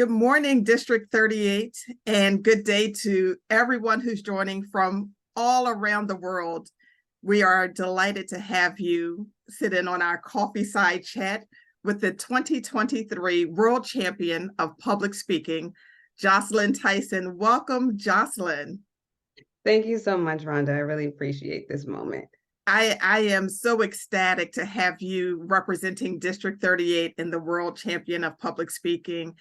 Good morning, District 38, and good day to everyone who's joining from all around the world. We are delighted to have you sit in on our coffee side chat with the 2023 World Champion of Public Speaking, Jocelyn Tyson. Welcome, Jocelyn. Thank you so much, Rhonda. I really appreciate this moment. I am so ecstatic to have you representing District 38 in the World Champion of Public Speaking.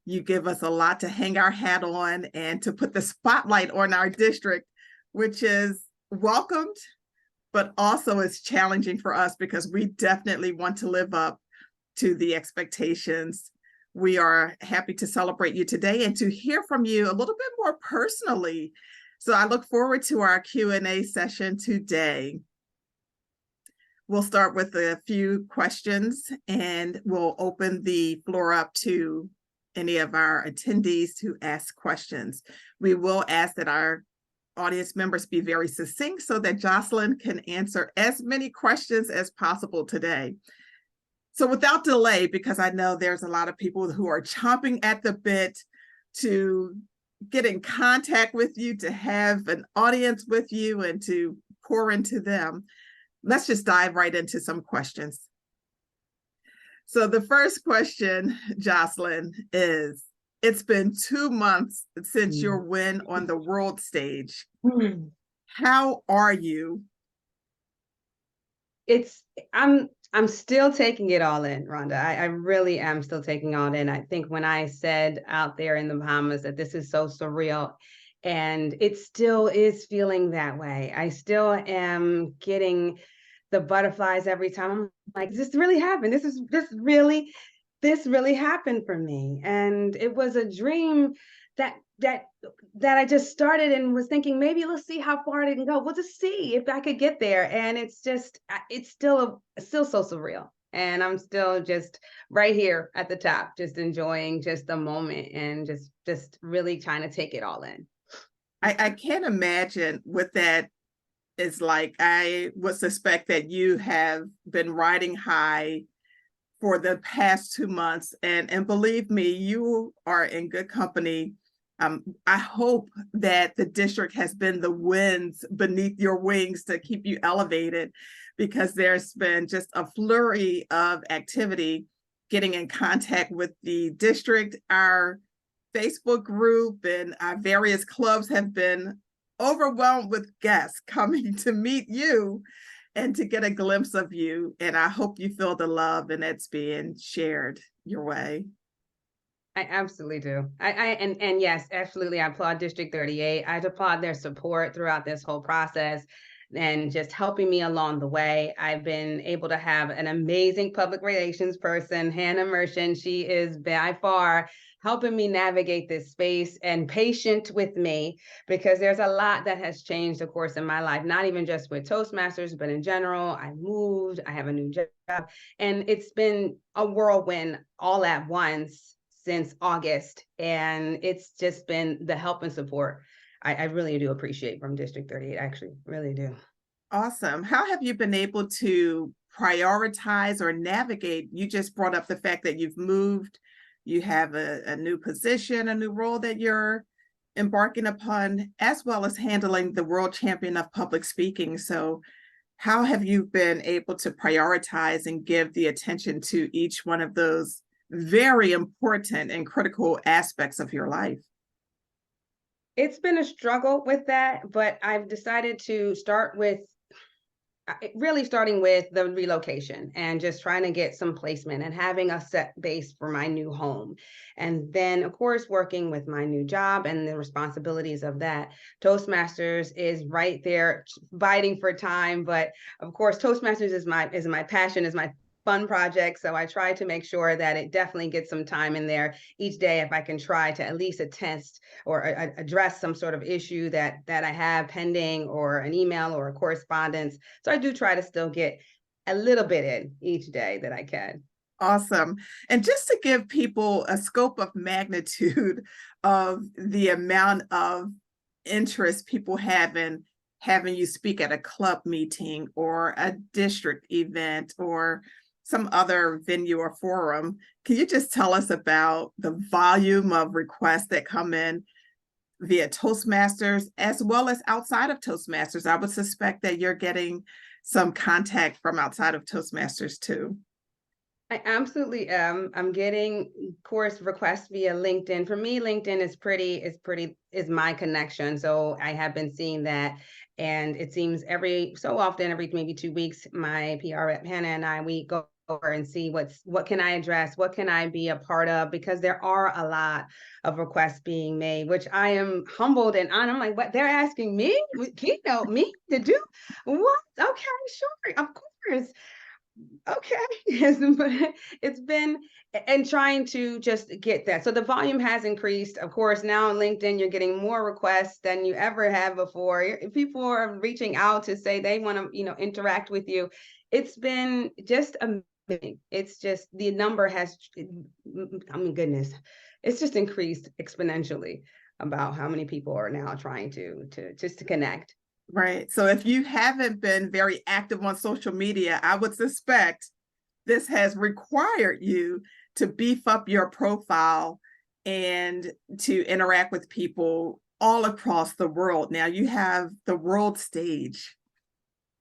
You give us a lot to hang our hat on and to put the spotlight on our district, which is welcomed, but also is challenging for us because we definitely want to live up to the expectations. We are happy to celebrate you today and to hear from you a little bit more personally. So I look forward to our Q&A session today. We'll start with a few questions and we'll open the floor up to any of our attendees to ask questions. We will ask that our audience members be very succinct so that Jocelyn can answer as many questions as possible today. So without delay, because I know there's a lot of people who are chomping at the bit to get in contact with you, to have an audience with you and to pour into them, let's just dive right into some questions. So the first question, Jocelyn, is, it's been 2 months since your win on the world stage. How are you? I'm still taking it all in, Rhonda. I really am still taking it all in. I think when I said out there in the Bahamas that this is so surreal, and it still is feeling that way. I still am getting the butterflies every time. I'm like, this really happened. This really happened for me. And it was a dream that I just started and was thinking, maybe let's see how far it can go. We'll just see if I could get there. And it's still so surreal. And I'm still just right here at the top, just enjoying just the moment and just really trying to take it all in. I can't imagine what that is like. I would suspect that you have been riding high for the past 2 months. And believe me, you are in good company. I hope that the district has been the winds beneath your wings to keep you elevated, because there's been just a flurry of activity getting in contact with the district. Our Facebook group and our various clubs have been overwhelmed with guests coming to meet you and to get a glimpse of you. And I hope you feel the love and it's being shared your way. I absolutely do. And yes, absolutely. I applaud District 38. I applaud their support throughout this whole process and just helping me along the way. I've been able to have an amazing public relations person, Hannah Merchant. She is by far helping me navigate this space and patient with me, because there's a lot that has changed, of course, in my life, not even just with Toastmasters, but in general. I moved, I have a new job, and it's been a whirlwind all at once since August. And it's just been the help and support I really do appreciate from District 38, actually, really do. Awesome. How have you been able to prioritize or navigate? You just brought up the fact that you've moved, you have a new position, a new role that you're embarking upon, as well as handling the World Champion of Public Speaking. So how have you been able to prioritize and give the attention to each one of those very important and critical aspects of your life? It's been a struggle with that, but I've decided to start with really starting with the relocation and just trying to get some placement and having a set base for my new home. And then, of course, working with my new job and the responsibilities of that. Toastmasters is right there biting for time. But of course, Toastmasters is my passion, is my fun project. So I try to make sure that it definitely gets some time in there each day, if I can try to at least attest or address some sort of issue that I have pending, or an email or a correspondence. So I do try to still get a little bit in each day that I can. Awesome. And just to give people a scope of magnitude of the amount of interest people have in having you speak at a club meeting or a district event or some other venue or forum, can you just tell us about the volume of requests that come in via Toastmasters as well as outside of Toastmasters? I would suspect that you're getting some contact from outside of Toastmasters too. I absolutely am. I'm getting course requests via LinkedIn. For me, LinkedIn is my connection. So I have been seeing that. And it seems every so often, every maybe 2 weeks, my PR rep Hannah and I, we go over and see what can I address, what can I be a part of, because there are a lot of requests being made, which I am humbled and honored. I'm like, what, they're asking me, keynote me to do what? Okay, sure, of course. Okay. Yes, but it's been, and trying to just get that. So the volume has increased. Of course, now on LinkedIn, you're getting more requests than you ever have before. People are reaching out to say they want to, interact with you. It's been just amazing. It's just the number has, I mean, goodness, it's just increased exponentially about how many people are now trying to just to connect. Right. So if you haven't been very active on social media, I would suspect this has required you to beef up your profile and to interact with people all across the world. Now you have the world stage.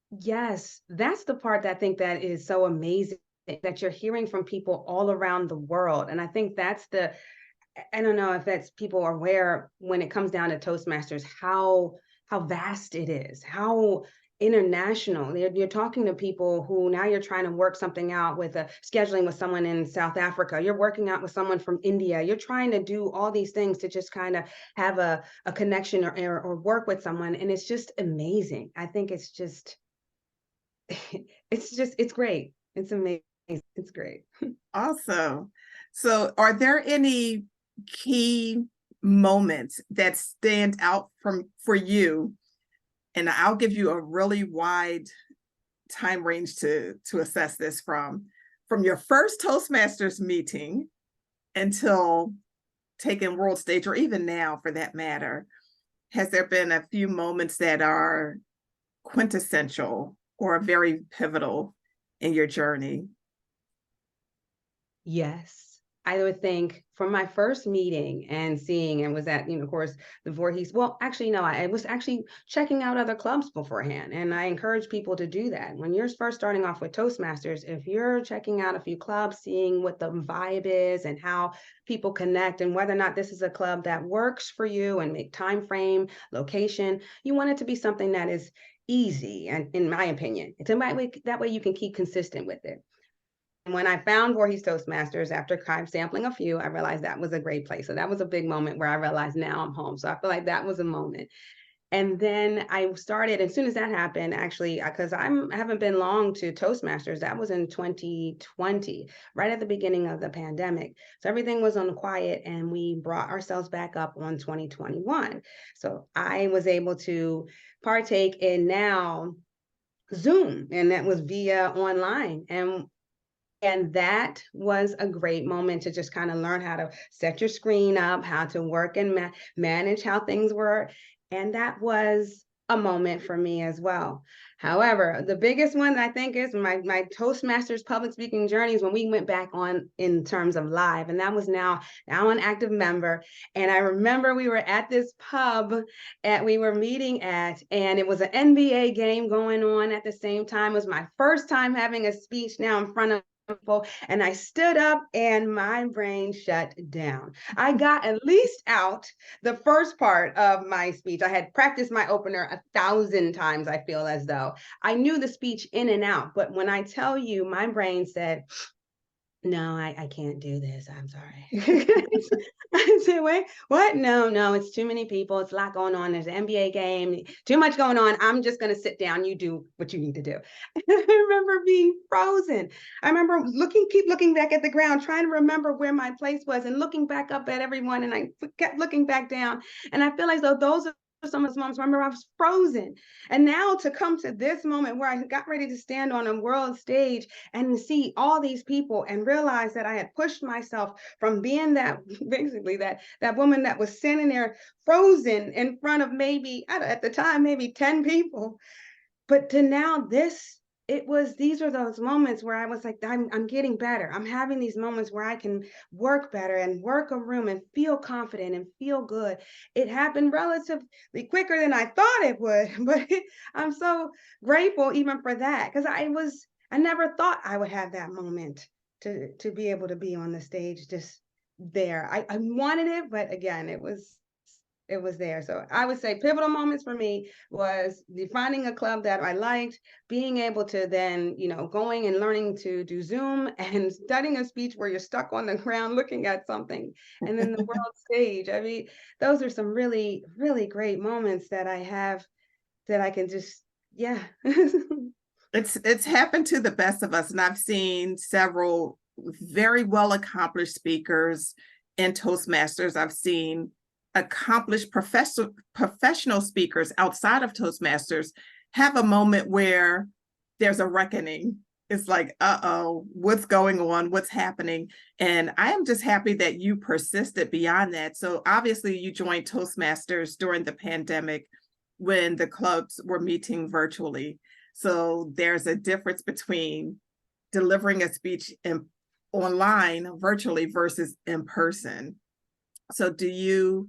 Yes, that's the part that I think that is so amazing, that you're hearing from people all around the world. And I think that's I don't know if that's people are aware when it comes down to Toastmasters, how vast it is, how international. You're talking to people who now you're trying to work something out with scheduling with someone in South Africa. You're working out with someone from India. You're trying to do all these things to just kind of have a connection or work with someone. And it's just amazing. I think it's just, it's great. It's amazing. It's great. Also, so are there any key moments that stand out for you? And I'll give you a really wide time range to assess this from your first Toastmasters meeting until taking world stage, or even now for that matter. Has there been a few moments that are quintessential or very pivotal in your journey? Yes. I would think from my first meeting and seeing, and was at, of course, before well, actually, no, I was actually checking out other clubs beforehand. And I encourage people to do that. When you're first starting off with Toastmasters, if you're checking out a few clubs, seeing what the vibe is and how people connect and whether or not this is a club that works for you and make time frame, location, you want it to be something that is easy. And in my opinion, that way you can keep consistent with it. When I found Voorhees Toastmasters, after kind of sampling a few, I realized that was a great place. So that was a big moment where I realized now I'm home. So I feel like that was a moment. And then I started, as soon as that happened, actually, because I haven't been long to Toastmasters. That was in 2020, right at the beginning of the pandemic. So everything was on quiet and we brought ourselves back up on 2021. So I was able to partake in now Zoom, and that was via online. And that was a great moment to just kind of learn how to set your screen up, how to work and manage how things were. And that was a moment for me as well. However, the biggest one I think is my Toastmasters public speaking journeys when we went back on in terms of live. And that was now an active member. And I remember we were at this pub we were meeting at, and it was an NBA game going on at the same time. It was my first time having a speech now in front of people, and I stood up and my brain shut down. I got at least out the first part of my speech. I had practiced my opener 1,000 times. I feel as though I knew the speech in and out, but when I tell you, my brain said, no, I can't do this. I'm sorry. I said, wait, what? No, it's too many people. It's a lot going on. There's an NBA game, too much going on. I'm just going to sit down. You do what you need to do. I remember being frozen. I remember keep looking back at the ground, trying to remember where my place was and looking back up at everyone. And I kept looking back down. And I feel as though those are some of those moments. Remember, I was frozen. And now to come to this moment where I got ready to stand on a world stage and see all these people and realize that I had pushed myself from being that basically that woman that was standing there frozen in front of maybe at the time maybe 10 people, but to now this these are those moments where I was like, I'm getting better. I'm having these moments where I can work better and work a room and feel confident and feel good. It happened relatively quicker than I thought it would, but I'm so grateful even for that, because I never thought I would have that moment to be able to be on the stage just there. I wanted it, but again, it was there. So I would say pivotal moments for me was defining a club that I liked, being able to then, going and learning to do Zoom and studying a speech where you're stuck on the ground looking at something, and then the world stage. I mean, those are some really, really great moments that I have that I can just, yeah. It's happened to the best of us, and I've seen several very well accomplished speakers in Toastmasters. I've seen accomplished professional speakers outside of Toastmasters have a moment where there's a reckoning. It's like, uh-oh, what's going on? What's happening? And I am just happy that you persisted beyond that. So obviously you joined Toastmasters during the pandemic when the clubs were meeting virtually. So there's a difference between delivering a speech online virtually versus in person. So do you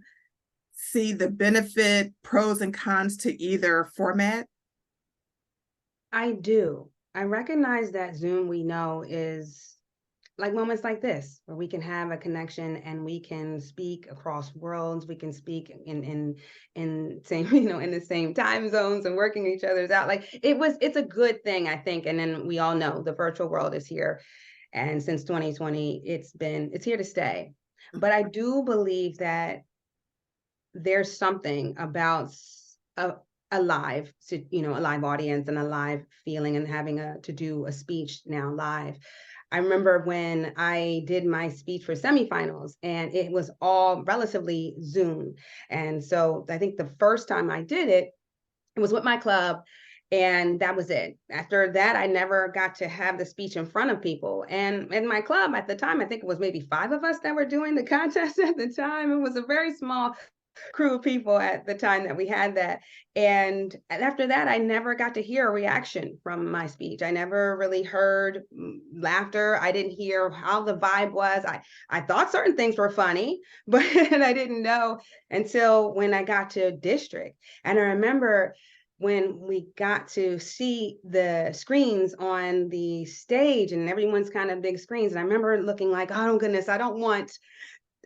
see the benefit, pros and cons to either format? I do. I recognize that Zoom, we know, is like moments like this where we can have a connection and we can speak across worlds. We can speak in same, in the same time zones and working each other's out. Like it's a good thing, I think. And then we all know the virtual world is here. And since 2020, it's here to stay. But I do believe that there's something about a live, a live audience and a live feeling, and having to do a speech now live. I remember when I did my speech for semifinals, and it was all relatively Zoom. And so I think the first time I did it, it was with my club, and that was it. After that, I never got to have the speech in front of people. And in my club at the time, I think it was maybe 5 of us that were doing the contest at the time. It was a very small crew of people at the time that we had that. And after that, I never got to hear a reaction from my speech. I never really heard laughter. I didn't hear how the vibe was. I thought certain things were funny, but I didn't know until when I got to district. And I remember when we got to see the screens on the stage, and everyone's kind of big screens. And I remember looking like, oh goodness, I don't know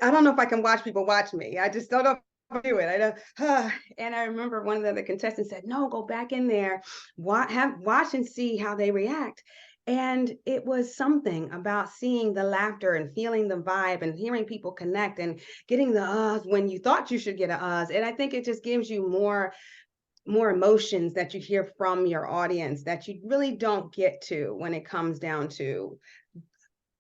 if I can watch people watch me. I just don't know if I do it. I don't. And I remember one of the other contestants said, no, go back in there, watch and see how they react. And it was something about seeing the laughter and feeling the vibe and hearing people connect and getting the uhs when you thought you should get a uhs. And I think it just gives you more emotions that you hear from your audience that you really don't get to when it comes down to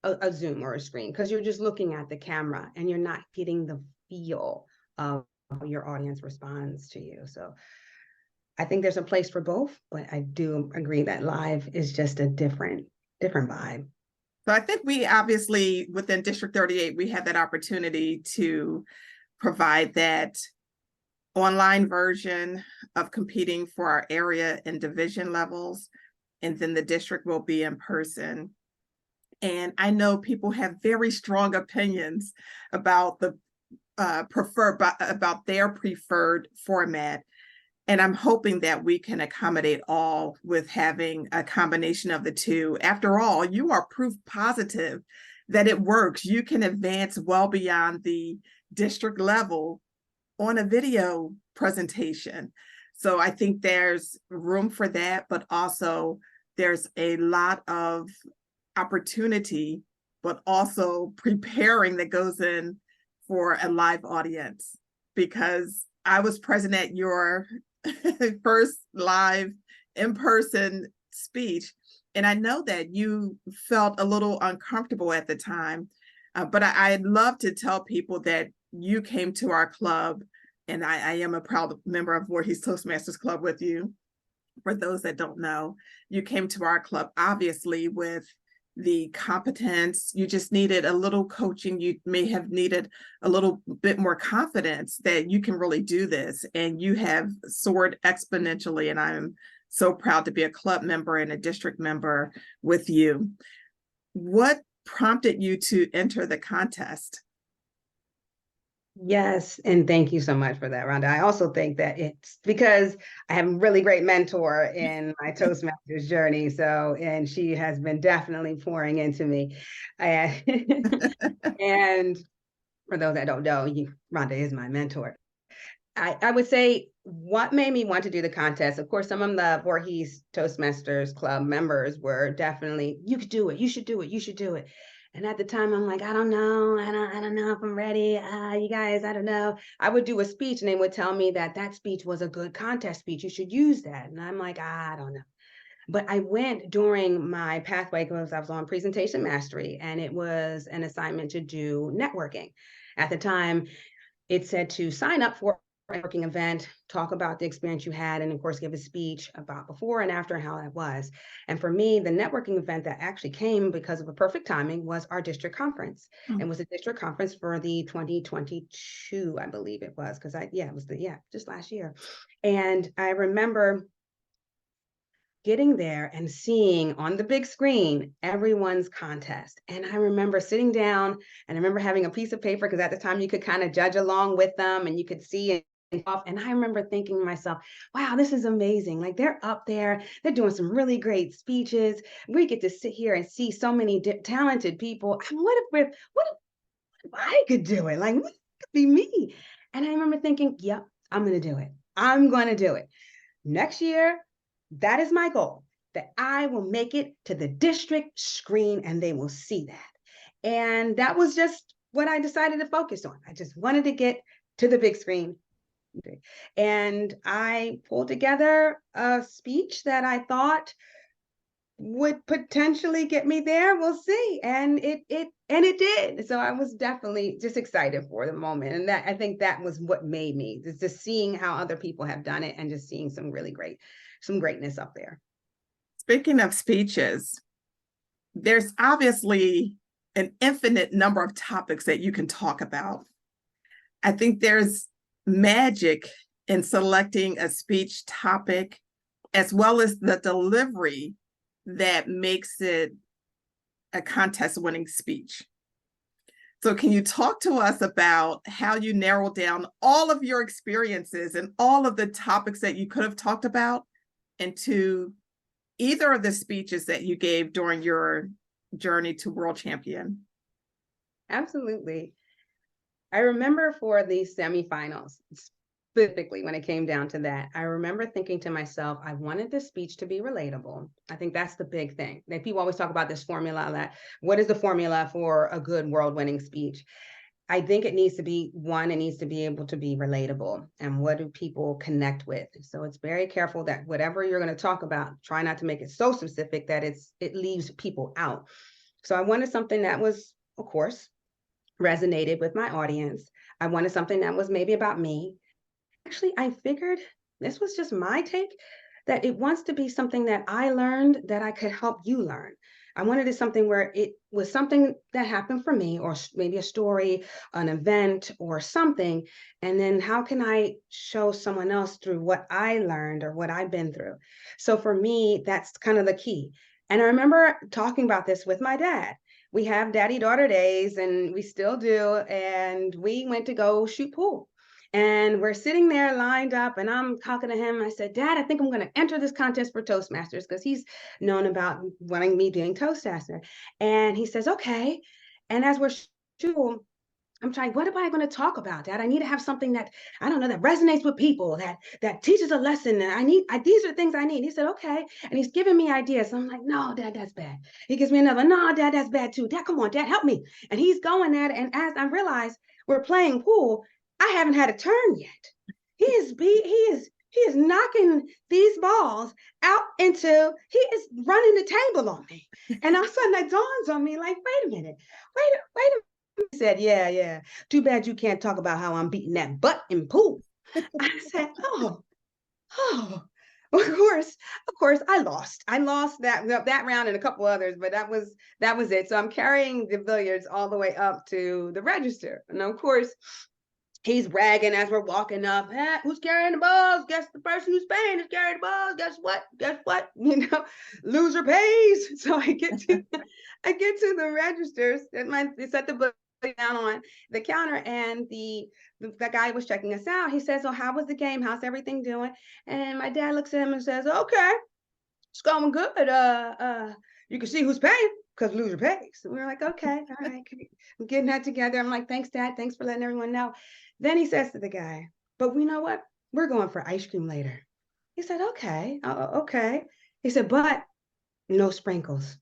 a Zoom or a screen, because you're just looking at the camera and you're not getting the feel of how your audience responds to you. So I think there's a place for both, but I do agree that live is just a different vibe. So I think we obviously within District 38, we had that opportunity to provide that online version of competing for our area and division levels. And then the district will be in person. And I know people have very strong opinions about the about their preferred format. And I'm hoping that we can accommodate all with having a combination of the two. After all, you are proof positive that it works. You can advance well beyond the district level on a video presentation. So I think there's room for that, but also there's a lot of opportunity, but also preparing that goes in for a live audience, because I was present at your first live in-person speech, and I know that you felt a little uncomfortable at the time, but I'd love to tell people that you came to our club, and I am a proud member of Voorhees Toastmasters Club with you. For those that don't know, you came to our club obviously with the competence. You just needed a little coaching. You may have needed a little bit more confidence that you can really do this, and you have soared exponentially, and I'm so proud to be a club member and a district member with you. What prompted you to enter the contest? Yes, and thank you so much for that, Rhonda. I also think that it's because I have a really great mentor in my Toastmasters journey. So, and she has been definitely pouring into me. And, and for those that don't know, Rhonda is my mentor. I would say what made me want to do the contest, of course, some of the Voorhees Toastmasters Club members were definitely, you could do it, you should do it, you should do it. And at the time, I'm like, I don't know, I don't know if I'm ready. You guys, I don't know. I would do a speech and they would tell me that that speech was a good contest speech. You should use that. And I'm like, I don't know. But I went during my pathway because I was on presentation mastery and it was an assignment to do networking. At the time, it said to sign up for a networking event, talk about the experience you had, and of course, give a speech about before and after and how that was. And for me, the networking event that actually came because of a perfect timing was our district conference. Oh. It was a district conference for the 2022, I believe it was, because it was just last year. And I remember getting there and seeing on the big screen everyone's contest. And I remember sitting down and I remember having a piece of paper because at the time you could kind of judge along with them and you could see and off. And I remember thinking to myself, wow, this is amazing. Like they're up there, they're doing some really great speeches. We get to sit here and see so many talented people. What if I could do it? Like, what could be me? And I remember thinking, yep, I'm going to do it. I'm going to do it. Next year, that is my goal, that I will make it to the district screen and they will see that. And that was just what I decided to focus on. I just wanted to get to the big screen. And I pulled together a speech that I thought would potentially get me there. We'll see. And it did. So I was definitely just excited for the moment. And that I think that was what made me just seeing how other people have done it and just seeing some greatness up there. Speaking of speeches, there's obviously an infinite number of topics that you can talk about. I think there's magic in selecting a speech topic as well as the delivery that makes it a contest winning speech. So can you talk to us about how you narrowed down all of your experiences and all of the topics that you could have talked about into either of the speeches that you gave during your journey to world champion? Absolutely. I remember for the semifinals, specifically when it came down to that, I remember thinking to myself, I wanted this speech to be relatable. I think that's the big thing. That people always talk about this formula, that what is the formula for a good world-winning speech? I think it needs to be it needs to be able to be relatable. And what do people connect with? So it's very careful that whatever you're going to talk about, try not to make it so specific that it leaves people out. So I wanted something that was, of course, resonated with my audience. I wanted something that was maybe about me. Actually, I figured this was just my take, that it wants to be something that I learned that I could help you learn. I wanted it something where it was something that happened for me, or maybe a story, an event, or something. And then how can I show someone else through what I learned or what I've been through? So for me, that's kind of the key. And I remember talking about this with my dad. We have daddy-daughter days, and we still do. And we went to go shoot pool. And we're sitting there lined up, and I'm talking to him. I said, Dad, I think I'm going to enter this contest for Toastmasters, because he's known about wanting me being Toastmaster. And he says, okay. And as we're shooting, I'm trying, what am I going to talk about, Dad? I need to have something that, I don't know, that resonates with people, that teaches a lesson. And these are the things I need. He said, okay. And he's giving me ideas. So I'm like, no, Dad, that's bad. He gives me another, no, Dad, that's bad too. Dad, come on, Dad, help me. And he's going at it. And as I realize we're playing pool, I haven't had a turn yet. He is knocking these balls out he is running the table on me. And all of a sudden that dawns on me, like, wait a minute. He said, yeah. Too bad you can't talk about how I'm beating that butt in pool. I said, oh. Of course, I lost. I lost that round and a couple others, but that was it. So I'm carrying the billiards all the way up to the register. And of course, he's bragging as we're walking up. Hey, who's carrying the balls? Guess the person who's paying is carrying the balls. Guess what? Guess what? You know, loser pays. So I get to the registers and they set the book down on the counter, and the guy was checking us out. He says, "So how was the game? How's everything doing?" And my dad looks at him and says, "Okay, it's going good. You can see who's paying because loser pays." So we were like, "Okay, all right, I'm getting that together." I'm like, "Thanks, Dad. Thanks for letting everyone know." Then he says to the guy, "But we know what? We're going for ice cream later." He said, "Okay, okay." He said, "But no sprinkles.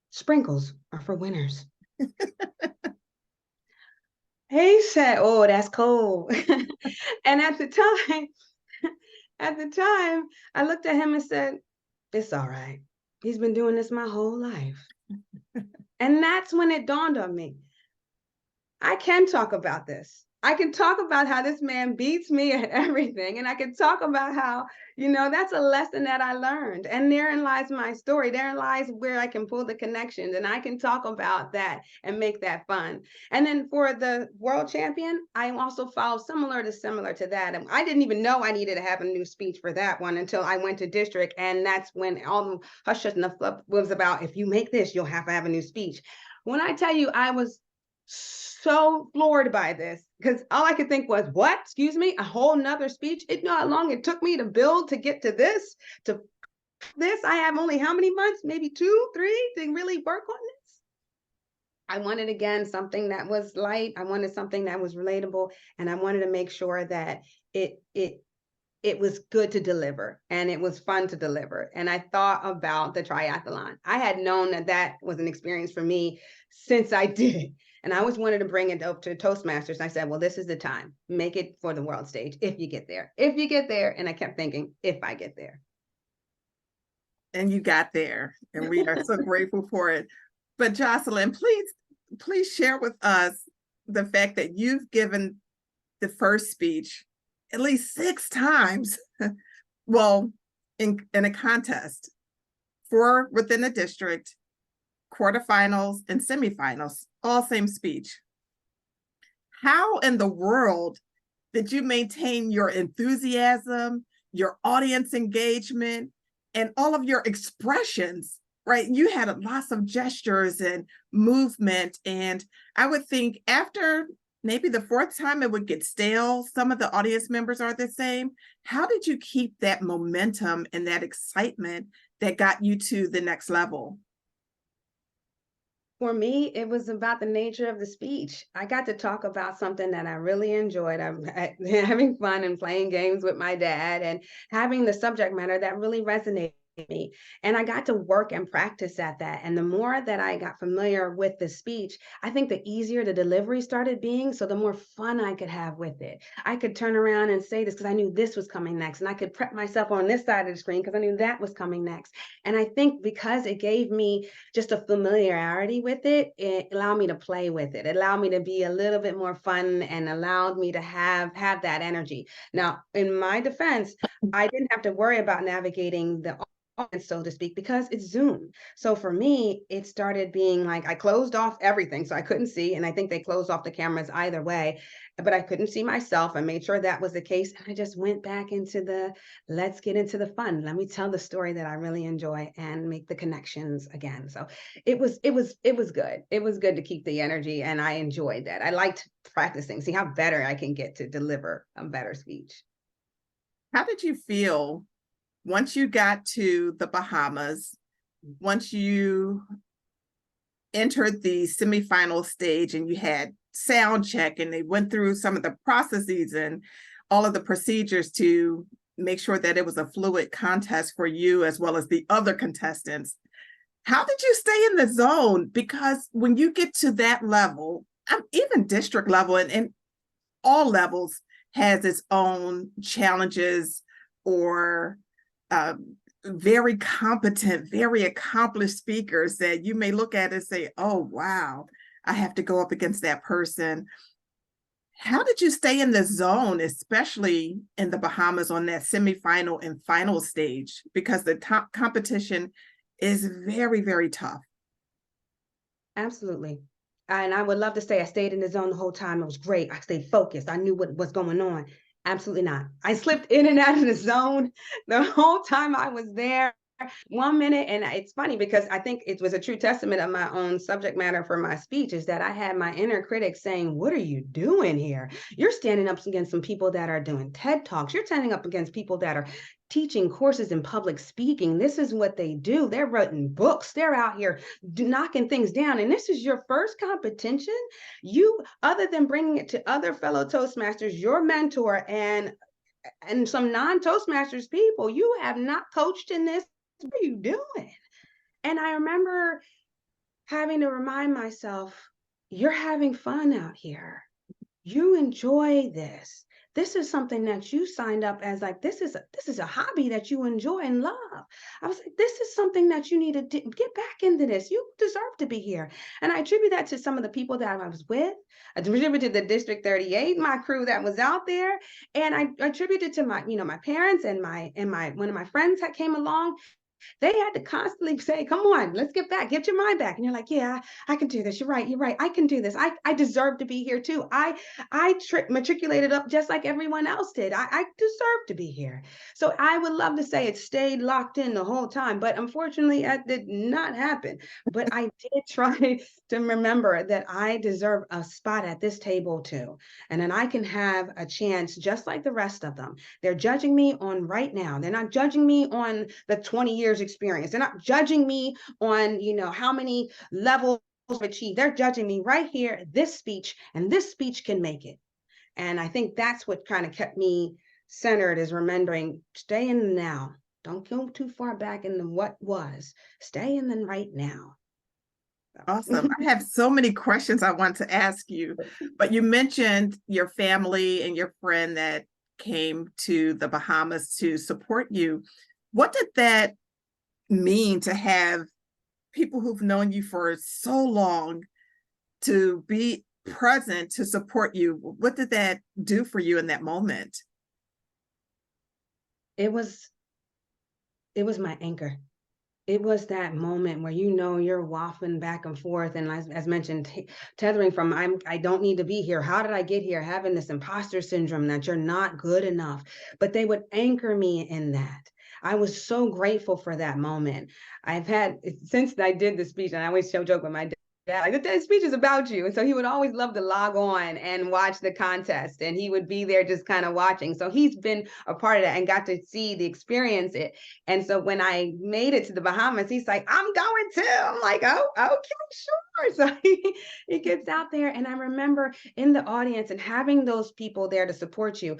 Sprinkles are for winners." He said, "Oh, that's cool." And at the time, I looked at him and said, "It's all right. He's been doing this my whole life." And that's when it dawned on me. I can talk about this. I can talk about how this man beats me at everything. And I can talk about how, that's a lesson that I learned. And therein lies my story. Therein lies where I can pull the connections. And I can talk about that and make that fun. And then for the world champion, I also follow similar to that. And I didn't even know I needed to have a new speech for that one until I went to district. And that's when all the hush and the fluff was about, if you make this, you'll have to have a new speech. When I tell you, I was so floored by this, because all I could think was, what? Excuse me, a whole nother speech? You know how long it took me to build to get to this, I have only how many months? Maybe 2, 3 to really work on this. I wanted, again, something that was light. I wanted something that was relatable, and I wanted to make sure that it was good to deliver, and it was fun to deliver. And I thought about the triathlon. I had known that was an experience for me since I did it. And I always wanted to bring it up to Toastmasters. I said, well, this is the time. Make it for the world stage if you get there. If you get there. And I kept thinking, if I get there. And you got there. And we are so grateful for it. But Jocelyn, please share with us the fact that you've given the first speech at least 6 times, well, in a contest, 4 within a district, quarterfinals and semifinals, all same speech. How in the world did you maintain your enthusiasm, your audience engagement, and all of your expressions, right? You had lots of gestures and movement. And I would think after maybe the 4th time it would get stale. Some of the audience members are the same. How did you keep that momentum and that excitement that got you to the next level? For me, it was about the nature of the speech. I got to talk about something that I really enjoyed. I'm having fun and playing games with my dad and having the subject matter that really resonated with me. And I got to work and practice at that. And the more that I got familiar with the speech, I think the easier the delivery started being. So the more fun I could have with it. I could turn around and say this because I knew this was coming next. And I could prep myself on this side of the screen because I knew that was coming next. And I think because it gave me just a familiarity with it, it allowed me to play with it. It allowed me to be a little bit more fun and allowed me to have that energy. Now, in my defense, I didn't have to worry about navigating the audience, so to speak, because it's Zoom. So for me, it started being like I closed off everything so I couldn't see. And I think they closed off the cameras either way, but I couldn't see myself. I made sure that was the case. And I just went back into let's get into the fun. Let me tell the story that I really enjoy and make the connections again. So it was good. It was good to keep the energy, and I enjoyed that. I liked practicing, see how better I can get to deliver a better speech. How did you feel once you got to the Bahamas, once you entered the semifinal stage and you had sound check and they went through some of the processes and all of the procedures to make sure that it was a fluid contest for you as well as the other contestants? How did you stay in the zone? Because when you get to that level, even district level and all levels has its own challenges or very competent, very accomplished speakers that you may look at and say, oh, wow, I have to go up against that person. How did you stay in the zone, especially in the Bahamas on that semifinal and final stage? Because the competition is very, very tough. Absolutely. and I would love to say I stayed in the zone the whole time. It was great. I stayed focused. I knew what was going on. Absolutely not. I slipped in and out of the zone the whole time I was there. 1 minute, and it's funny because I think it was a true testament of my own subject matter for my speech, is that I had my inner critic saying, what are you doing here? You're standing up against some people that are doing TED Talks. You're standing up against people that are teaching courses in public speaking. This is what they do. They're writing books. They're out here knocking things down. And this is your first competition. You, other than bringing it to other fellow Toastmasters, your mentor and some non-Toastmasters people, you have not coached in this. What are you doing? And I remember having to remind myself, you're having fun out here. You enjoy this. This is something that you signed up as, like, this is a hobby that you enjoy and love. I was like, this is something that you need to get back into this. You deserve to be here. And I attribute that to some of the people that I was with. I attributed to the District 38, my crew that was out there. And I attributed to my, my parents and one of my friends that came along. They had to constantly say, come on, let's get back, get your mind back. And you're like, yeah, I can do this. You're right. You're right. I can do this. I deserve to be here too. I matriculated up just like everyone else did. I deserve to be here. So I would love to say it stayed locked in the whole time, but unfortunately that did not happen. But I did try to remember that I deserve a spot at this table too. And then I can have a chance just like the rest of them. They're judging me on right now. They're not judging me on the 20 years experience. They're not judging me on, how many levels I've achieved. They're judging me right here, this speech, and this speech can make it. And I think that's what kind of kept me centered, is remembering, stay in the now. Don't go too far back in the what was. Stay in the right now. Awesome. I have so many questions I want to ask you, but you mentioned your family and your friend that came to the Bahamas to support you. What did that mean to have people who've known you for so long to be present to support you? What did that do for you in that moment? It was my anchor. It was that moment where you're waffling back and forth, and as mentioned, tethering from I don't need to be here. How did I get here? Having this imposter syndrome that you're not good enough. But they would anchor me in that. I was so grateful for that moment. I've had, since I did the speech, and I always joke with my dad, like, the speech is about you. And so he would always love to log on and watch the contest, and he would be there just kind of watching. So he's been a part of that and got to see the experience it. And so when I made it to the Bahamas, he's like, I'm going too. I'm like, oh, okay, sure. So he gets out there. And I remember in the audience and having those people there to support you.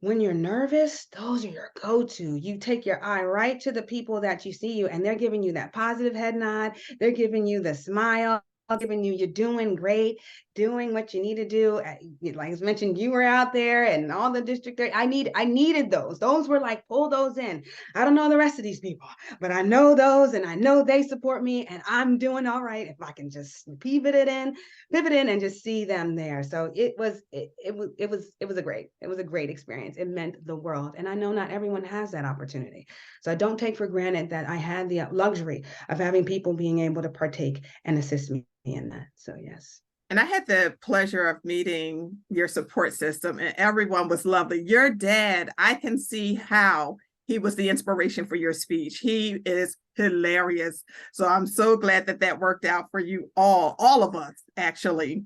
When you're nervous, those are your go-to. You take your eye right to the people that you see you, and they're giving you that positive head nod. They're giving you the smile, giving you, you're doing great, doing what you need to do. Like as mentioned, you were out there and all the district. I needed those. Those were like, pull those in. I don't know the rest of these people, but I know those, and I know they support me, and I'm doing all right if I can just pivot in and just see them there. So it was a great experience. It meant the world. And I know not everyone has that opportunity. So I don't take for granted that I had the luxury of having people being able to partake and assist me in that. So yes. And I had the pleasure of meeting your support system, and everyone was lovely. Your dad, I can see how he was the inspiration for your speech. He is hilarious. So I'm so glad that that worked out for you all of us, actually.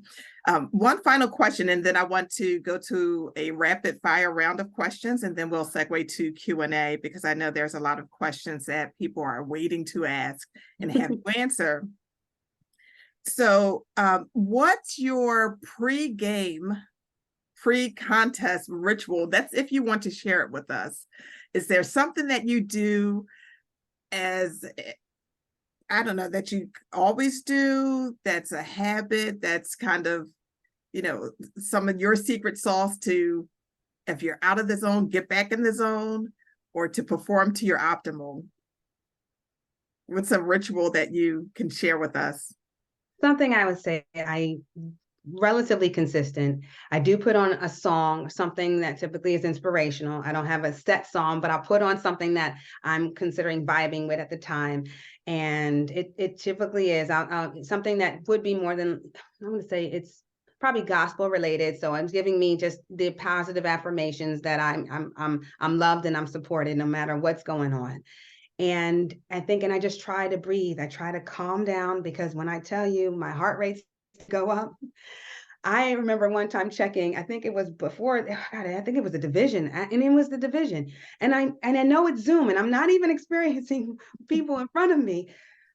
One final question, and then I want to go to a rapid fire round of questions, and then we'll segue to Q&A, because I know there's a lot of questions that people are waiting to ask and have you answer. So what's your pre-game, pre-contest ritual? That's if you want to share it with us. Is there something that you do as, I don't know, that you always do, that's a habit, that's kind of, some of your secret sauce to, if you're out of the zone, get back in the zone, or to perform to your optimal? What's a ritual that you can share with us? Something I would say, I relatively consistent. I do put on a song, something that typically is inspirational. I don't have a set song, but I'll put on something that I'm considering vibing with at the time. And it typically is something that would be more than, I'm going to say it's probably gospel related. So it's giving me just the positive affirmations that I'm loved and I'm supported no matter what's going on. And I just try to breathe. I try to calm down, because when I tell you my heart rates go up, I remember one time checking, I think it was before, God, I think it was the division, and it was the division. And I know it's Zoom and I'm not even experiencing people in front of me,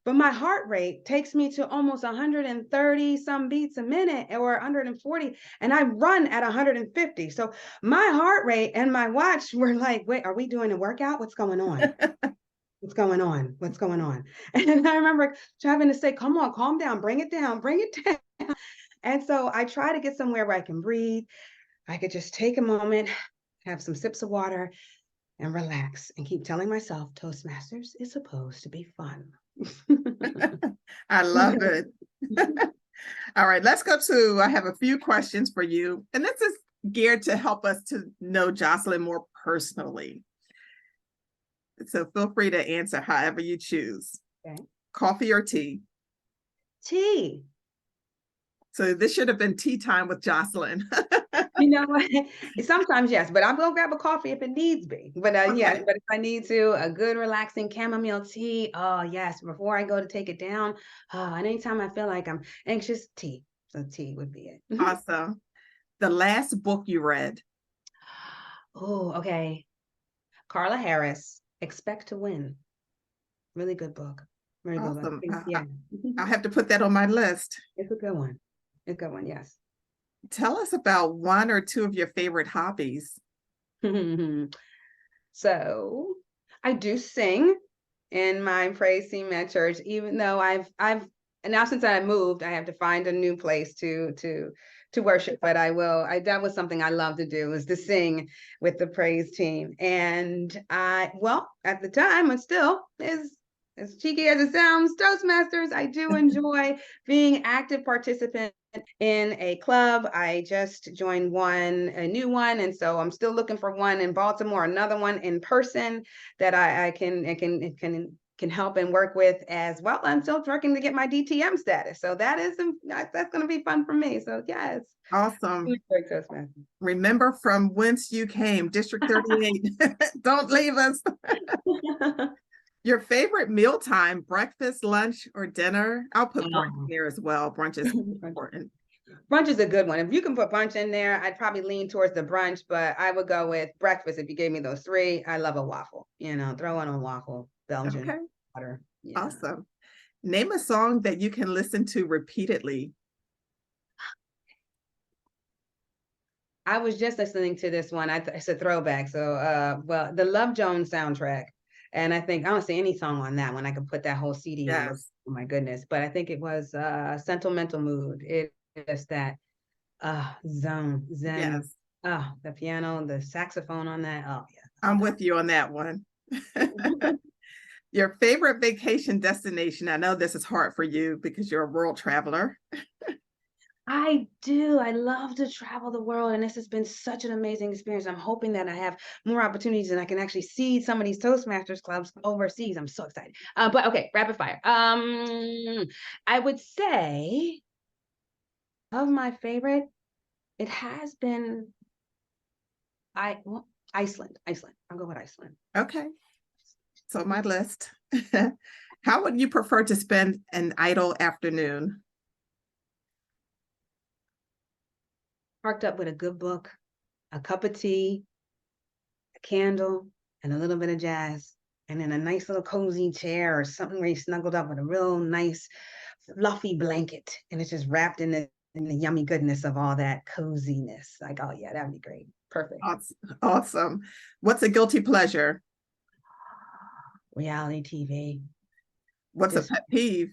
but my heart rate takes me to almost 130 some beats a minute, or 140, and I run at 150. So my heart rate and my watch were like, wait, are we doing a workout? What's going on? What's going on? What's going on? And I remember having to say, come on, calm down, bring it down, bring it down. And so I try to get somewhere where I can breathe. I could just take a moment, have some sips of water, and relax, and keep telling myself Toastmasters is supposed to be fun. I love it. All right, let's go to, I have a few questions for you. And this is geared to help us to know Jocelyn more personally. So feel free to answer however you choose. Okay. Coffee or tea? Tea. So this should have been tea time with Jocelyn. You know what? Sometimes yes, but I'm gonna grab a coffee if it needs be. But yes, Okay. but if I need to, a good relaxing chamomile tea. Oh yes, before I go to take it down. And anytime I feel like I'm anxious, tea. So tea would be it. Awesome. The last book you read? Oh, okay. Carla Harris, Expect to Win. Really good book. Very good book. Awesome. Yeah. I'll have to put that on my list. It's a good one. It's a good one, yes. Tell us about one or two of your favorite hobbies. So I do sing in my praise team at church, even though and now since I moved, I have to find a new place to worship, but that was something I love to do, is to sing with the praise team. And at the time, and still is, as cheeky as it sounds, Toastmasters, I do enjoy being active participant in a club. I just joined a new one, and so I'm still looking for one in Baltimore, another one in person that I can help and work with as well. I'm still working to get my DTM status, so that's going to be fun for me. So yes. Awesome. Remember from whence you came, District 38. Don't leave us. Your favorite mealtime, breakfast, lunch, or dinner? I'll put brunch in there as well. Brunch is important. Brunch is a good one. If you can put brunch in there, I'd probably lean towards the brunch, but I would go with breakfast if you gave me those three. I love a waffle, throw in a waffle, Belgian water. Yeah. Awesome. Name a song that you can listen to repeatedly. I was just listening to this one. It's a throwback. So, the Love Jones soundtrack. And I don't see any song on that one. I could put that whole CD on. Oh my goodness. But I think it was Sentimental Mood. It is that zen. Yes. The piano, the saxophone on that. Oh yeah. I'm with you on that one. Your favorite vacation destination? I know this is hard for you because you're a world traveler. I do. I love to travel the world, and this has been such an amazing experience. I'm hoping that I have more opportunities and I can actually see some of these Toastmasters clubs overseas. I'm so excited. But okay, rapid fire. I would say of my favorite, it has been Iceland. I'll go with Iceland. Okay. So my list. How would you prefer to spend an idle afternoon? Parked up with a good book, a cup of tea, a candle, and a little bit of jazz, and then a nice little cozy chair or something where you snuggled up with a real nice fluffy blanket, and it's just wrapped in the yummy goodness of all that coziness. Like, oh yeah, that'd be great. Perfect. Awesome. What's a guilty pleasure? Reality TV. What's a pet peeve?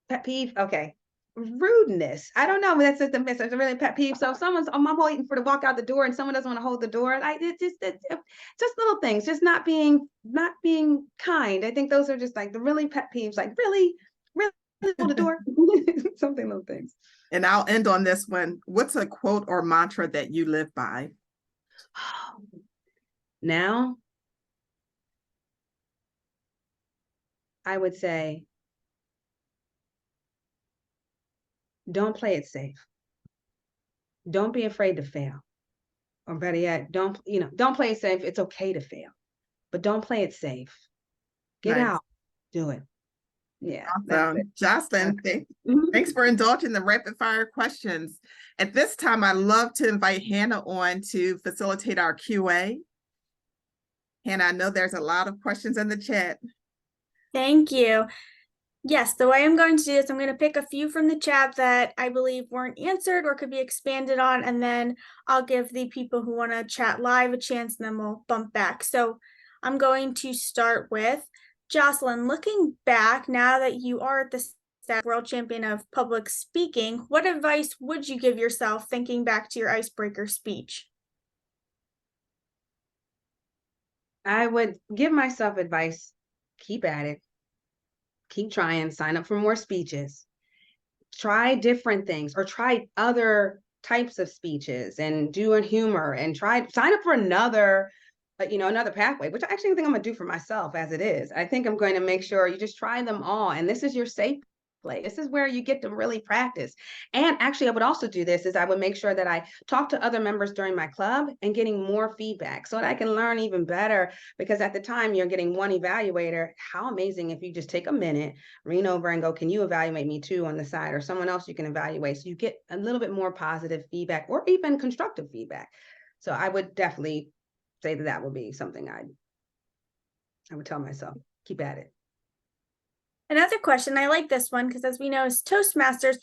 Pet peeve? Okay. Rudeness. I don't know. That's just it's a really pet peeve. So if I'm waiting to walk out the door and someone doesn't want to hold the door, it's just little things, just not being kind. I think those are just like the really pet peeves, like really hold the door. Something, little things. And I'll end on this one. What's a quote or mantra that you live by? Now I would say, don't play it safe. Don't be afraid to fail. Or better yet, don't play it safe. It's okay to fail, but don't play it safe. Get Nice. out, do it. Yeah, that's it. Awesome. Jocelyn, Mhm. thanks for indulging the rapid fire questions. At this time, I'd love to invite Hannah on to facilitate our QA. Hannah, I know there's a lot of questions in the chat. Thank you. Yes, the way I'm going to do this, I'm going to pick a few from the chat that I believe weren't answered or could be expanded on, and then I'll give the people who want to chat live a chance, and then we'll bump back. So I'm going to start with Jocelyn. Looking back, now that you are at the world champion of public speaking, what advice would you give yourself thinking back to your icebreaker speech? I would give myself advice, keep at it, keep trying, sign up for more speeches, try different things, or try other types of speeches and do a humor, and sign up for another pathway, which I actually think I'm gonna do for myself as it is. I think I'm going to make sure you just try them all. And this is your safe place. This is where you get to really practice. And actually, I would also do this is I would make sure that I talk to other members during my club and getting more feedback so that I can learn even better. Because at the time you're getting one evaluator, how amazing if you just take a minute, lean over and go, can you evaluate me too on the side, or someone else you can evaluate, so you get a little bit more positive feedback or even constructive feedback. So I would definitely say that would be something I would tell myself, keep at it. Another question, I like this one because, as we know, as Toastmasters,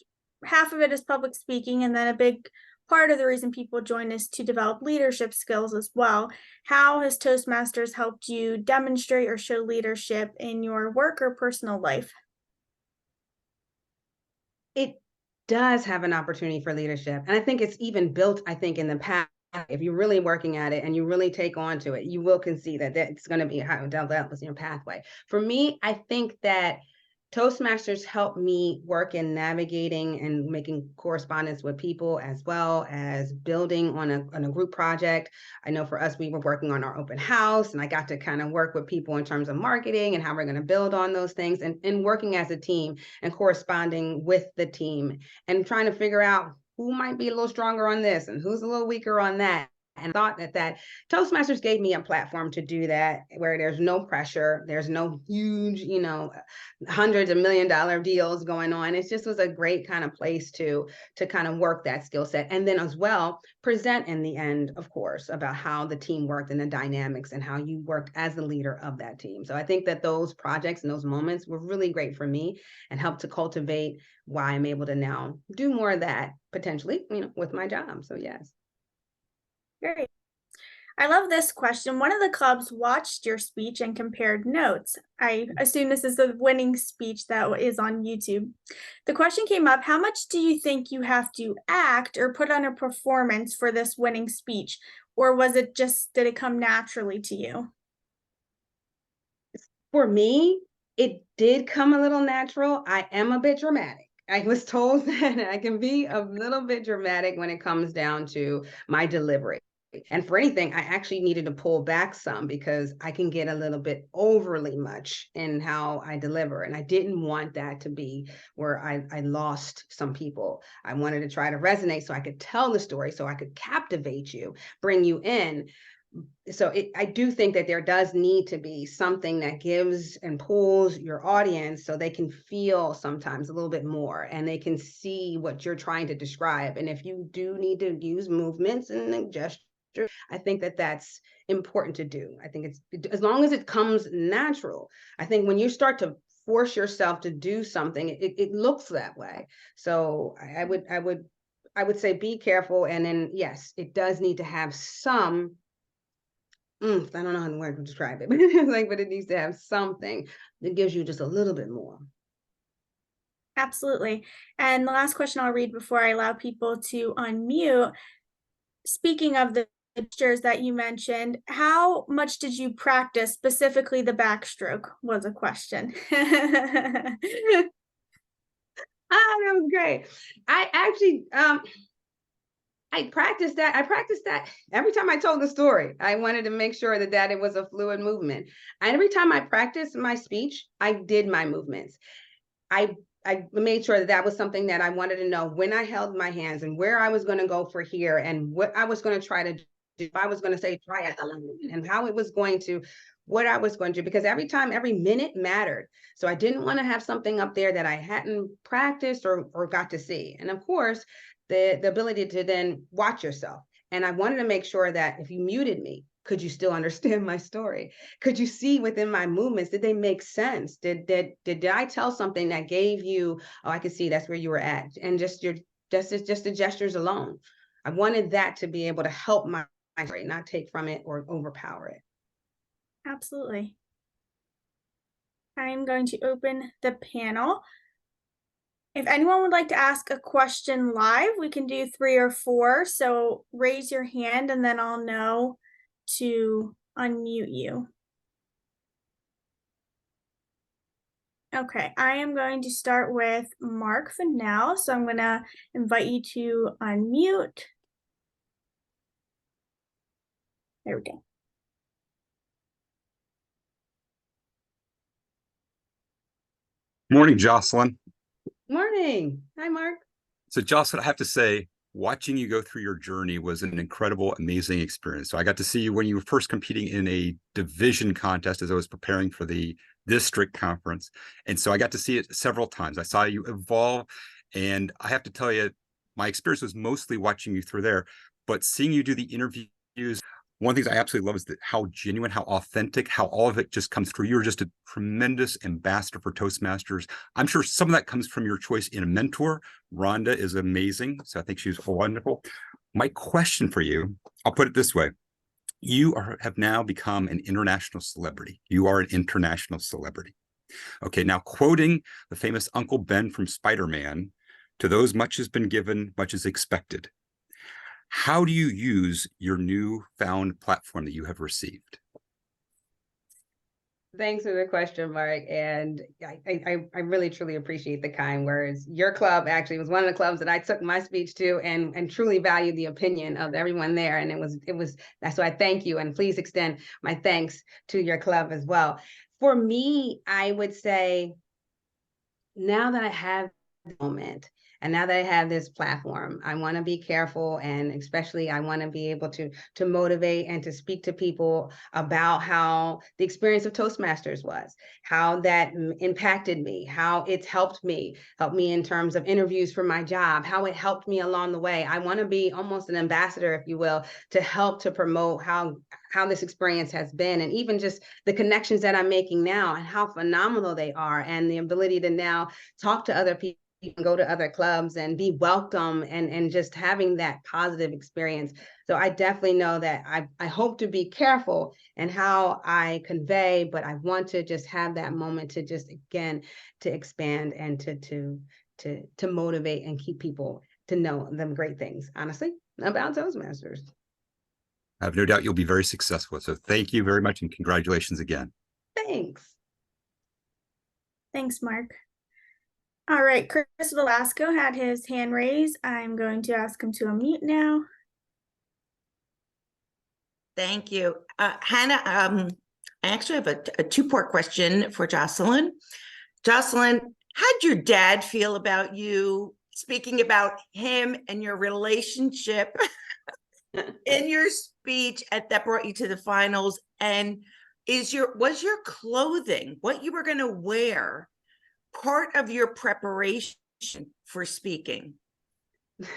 half of it is public speaking, and then a big part of the reason people join is to develop leadership skills as well. How has Toastmasters helped you demonstrate or show leadership in your work or personal life? It does have an opportunity for leadership. And I think it's even built, I think, in the past. If you're really working at it and you really take on to it, you will see that it's going to be how develop your pathway. For me, I think that Toastmasters helped me work in navigating and making correspondence with people, as well as building on a group project. I know for us, we were working on our open house, and I got to kind of work with people in terms of marketing and how we're going to build on those things, and working as a team and corresponding with the team and trying to figure out who might be a little stronger on this and who's a little weaker on that. And thought that Toastmasters gave me a platform to do that, where there's no pressure, there's no huge, hundreds of $1 million deals going on. It just was a great kind of place to kind of work that skill set. And then as well, present in the end, of course, about how the team worked and the dynamics and how you worked as the leader of that team. So I think that those projects and those moments were really great for me and helped to cultivate why I'm able to now do more of that potentially, with my job. So yes. Great. I love this question. One of the clubs watched your speech and compared notes. I assume this is the winning speech that is on YouTube. The question came up, how much do you think you have to act or put on a performance for this winning speech? Or did it come naturally to you? For me, it did come a little natural. I am a bit dramatic. I was told that I can be a little bit dramatic when it comes down to my delivery. And for anything, I actually needed to pull back some because I can get a little bit overly much in how I deliver. And I didn't want that to be where I lost some people. I wanted to try to resonate so I could tell the story, so I could captivate you, bring you in. So I do think that there does need to be something that gives and pulls your audience so they can feel sometimes a little bit more and they can see what you're trying to describe. And if you do need to use movements and gestures, I think that that's important to do. I think it's, as long as it comes natural. I think when you start to force yourself to do something, it looks that way. So I would say be careful. And then yes, it does need to have some, I don't know how the word to describe it, but it needs to have something that gives you just a little bit more. Absolutely. And the last question I'll read before I allow people to unmute. Speaking of the gestures that you mentioned, how much did you practice, specifically the backstroke was a question. That was great. I actually, I practiced that. I practiced that every time I told the story. I wanted to make sure that it was a fluid movement. And every time I practiced my speech, I did my movements. I made sure that was something that I wanted to know when I held my hands and where I was going to go for here and what I was going to try to do. If I was going to say triathlon and how it was going to, what I was going to do, because every time, every minute mattered. So I didn't want to have something up there that I hadn't practiced or got to see. And of course, the ability to then watch yourself. And I wanted to make sure that if you muted me, could you still understand my story? Could you see within my movements, did they make sense? Did I tell something that gave you, oh, I could see that's where you were at, and just the gestures alone. I wanted that to be able to help my story, not take from it or overpower it. Absolutely. I'm going to open the panel. If anyone would like to ask a question live, we can do 3 or 4. So raise your hand and then I'll know to unmute you. Okay, I am going to start with Mark for now. So I'm going to invite you to unmute. There we go. Morning, Jocelyn. Morning. Hi, Mark. So, Jocelyn, I have to say, watching you go through your journey was an incredible, amazing experience. So I got to see you when you were first competing in a division contest as I was preparing for the district conference. And so I got to see it several times. I saw you evolve. And I have to tell you, my experience was mostly watching you through there, but seeing you do the interviews, one of the things I absolutely love is that how genuine, how authentic, how all of it just comes through. You're just a tremendous ambassador for Toastmasters. I'm sure some of that comes from your choice in a mentor. Rhonda is amazing, so I think she's wonderful. My question for you, I'll put it this way. You have now become an international celebrity. You are an international celebrity. Okay, now quoting the famous Uncle Ben from Spider-Man, to those much has been given, much is expected. How do you use your newfound platform that you have received? Thanks for the question, Mark. And I really, truly appreciate the kind words. Your club actually was one of the clubs that I took my speech to and truly valued the opinion of everyone there. And it was, that's why I thank you. And please extend my thanks to your club as well. For me, I would say, now that I have the moment, and now that I have this platform, I want to be careful, and especially I want to be able to motivate and to speak to people about how the experience of Toastmasters was, how that impacted me, how it's helped me in terms of interviews for my job, how it helped me along the way. I want to be almost an ambassador, if you will, to help to promote how this experience has been, and even just the connections that I'm making now and how phenomenal they are, and the ability to now talk to other people, go to other clubs and be welcome, and just having that positive experience. So I definitely know that I hope to be careful in how I convey, but I want to just have that moment to just, again, to expand and to motivate and keep people to know them great things, honestly, about Toastmasters. I have no doubt you'll be very successful. So thank you very much and congratulations again. Thanks. Thanks, Mark. All right, Chris Velasco had his hand raised. I'm going to ask him to unmute now. Thank you. Hannah, I actually have a two-part question for Jocelyn. Jocelyn, how'd your dad feel about you speaking about him and your relationship in your speech that brought you to the finals? And was your clothing, what you were going to wear, part of your preparation for speaking?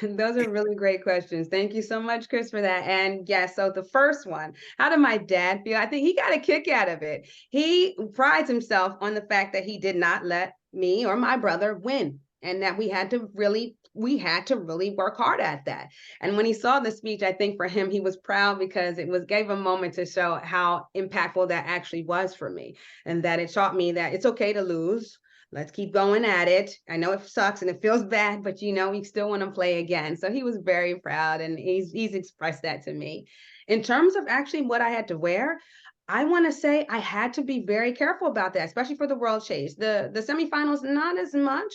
Those are really great questions. Thank you so much, Chris, for that. And yes, so the first one, how did my dad feel? I think he got a kick out of it. He prides himself on the fact that he did not let me or my brother win, and that we had to really work hard at that. And when he saw the speech, I think for him, he was proud because it gave a moment to show how impactful that actually was for me, and that it taught me that it's okay to lose. Let's keep going at it. I know it sucks and it feels bad, but we still want to play again. So he was very proud, and he's expressed that to me. In terms of actually what I had to wear, I want to say I had to be very careful about that, especially for the World Chase. The semifinals, not as much,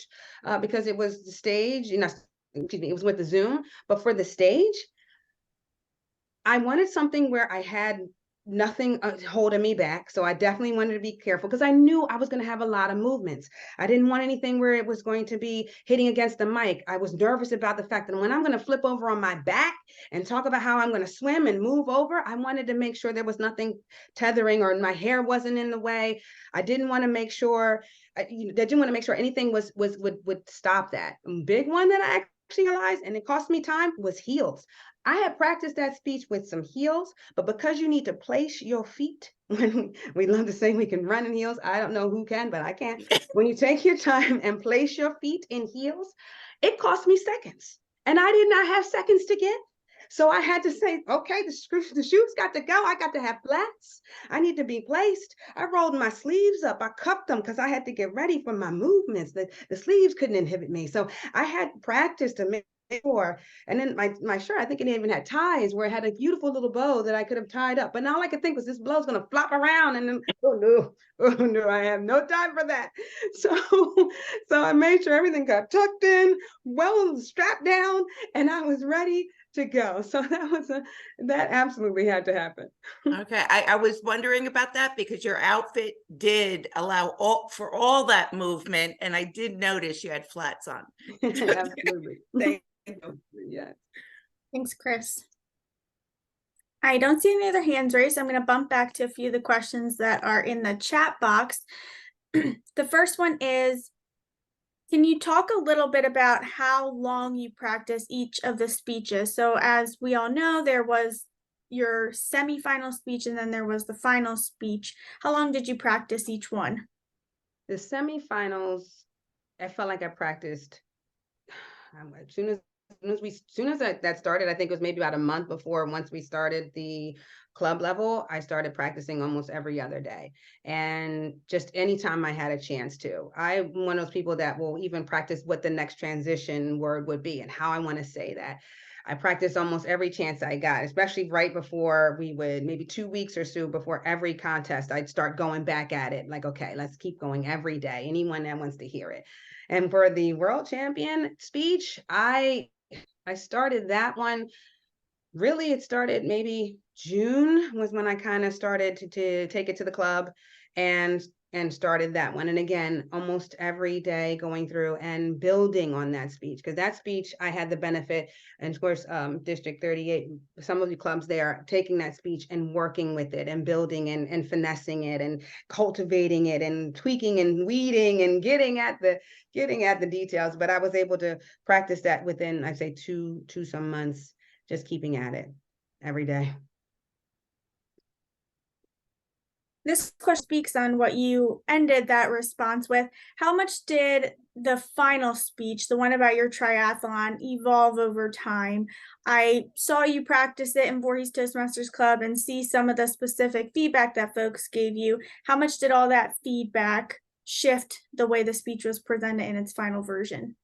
because it was the stage, excuse me, it was with the Zoom, but for the stage, I wanted something where I had nothing holding me back. So I definitely wanted to be careful because I knew I was going to have a lot of movements. I didn't want anything where it was going to be hitting against the mic. I was nervous about the fact that when I'm going to flip over on my back and talk about how I'm going to swim and move over, I wanted to make sure there was nothing tethering or my hair wasn't in the way. I didn't want to make sure, I didn't want to make sure anything would stop that. Big one that I actually realized, and it cost me time, was heels. I had practiced that speech with some heels, but because you need to place your feet, when we love to say we can run in heels, I don't know who can, but I can. When you take your time and place your feet in heels, it cost me seconds. And I did not have seconds to give. So I had to say, okay, the shoes got to go. I got to have flats. I need to be placed. I rolled my sleeves up. I cupped them because I had to get ready for my movements. The sleeves couldn't inhibit me. So I had practice to make sure. And then my shirt, I think it even had ties where it had a beautiful little bow that I could have tied up. But now all I could think was this blow's going to flop around. And then, oh no, I have no time for that. So I made sure everything got tucked in, well strapped down, and I was ready to go. So that absolutely had to happen. Okay, I was wondering about that because your outfit did allow for all that movement, and I did notice you had flats on. Absolutely. Thank Yes. Thanks, Chris. I don't see any other hands raised. I'm going to bump back to a few of the questions that are in the chat box. The first one is, can you talk a little bit about how long you practice each of the speeches? So as we all know, there was your semifinal speech and then there was the final speech. How long did you practice each one? The semifinals, I felt like I practiced as soon as that started. I think it was maybe about a month before. Once we started the club level, I started practicing almost every other day, and just anytime I had a chance to. I'm one of those people that will even practice what the next transition word would be and how I want to say that. I practiced almost every chance I got, especially right before we would, maybe 2 weeks or so before every contest, I'd start going back at it. Like, okay, let's keep going every day. Anyone that wants to hear it. And for the world champion speech, I started that one. Really, it started maybe June was when I kind of started to take it to the club and started that one. And again, almost every day going through and building on that speech, because that speech I had the benefit, and of course, District 38, some of the clubs there taking that speech and working with it and building and finessing it and cultivating it and tweaking and weeding and getting at the details. But I was able to practice that within, I'd say, two some months, just keeping at it every day. This question speaks on what you ended that response with. How much did the final speech, the one about your triathlon, evolve over time? I saw you practice it in Voorhees Toastmasters Club and see some of the specific feedback that folks gave you. How much did all that feedback shift the way the speech was presented in its final version?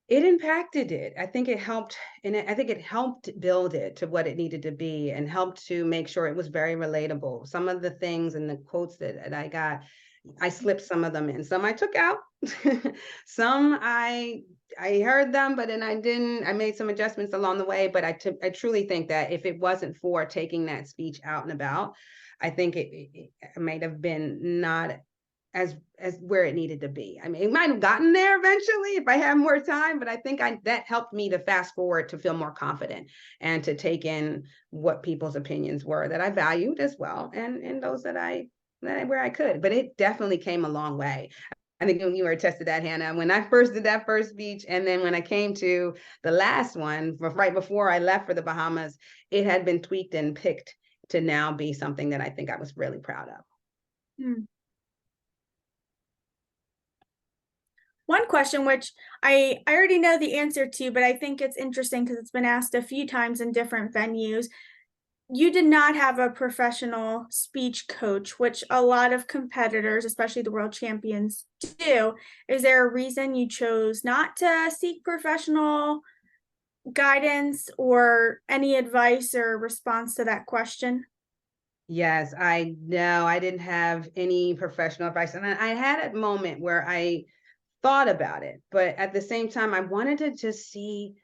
It impacted it. I think it helped, and I think it helped build it to what it needed to be and helped to make sure it was very relatable. Some of the things and the quotes that I got, I slipped some of them in. Some I took out. Some I heard them, but then I didn't. I made some adjustments along the way. But I truly think that if it wasn't for taking that speech out and about, I think it might have been not as where it needed to be. I mean, it might have gotten there eventually if I had more time, but I think that helped me to fast forward, to feel more confident and to take in what people's opinions were that I valued as well, and those that where I could. But it definitely came a long way. I think when you were attested to that, Hannah, when I first did that first speech, and then when I came to the last one, right before I left for the Bahamas, it had been tweaked and picked to now be something that I think I was really proud of. One question, which I already know the answer to, but I think it's interesting because it's been asked a few times in different venues. You did not have a professional speech coach, which a lot of competitors, especially the world champions, do. Is there a reason you chose not to seek professional guidance or any advice or response to that question? Yes, I know I didn't have any professional advice. And I had a moment where I thought about it. But at the same time, I wanted to just see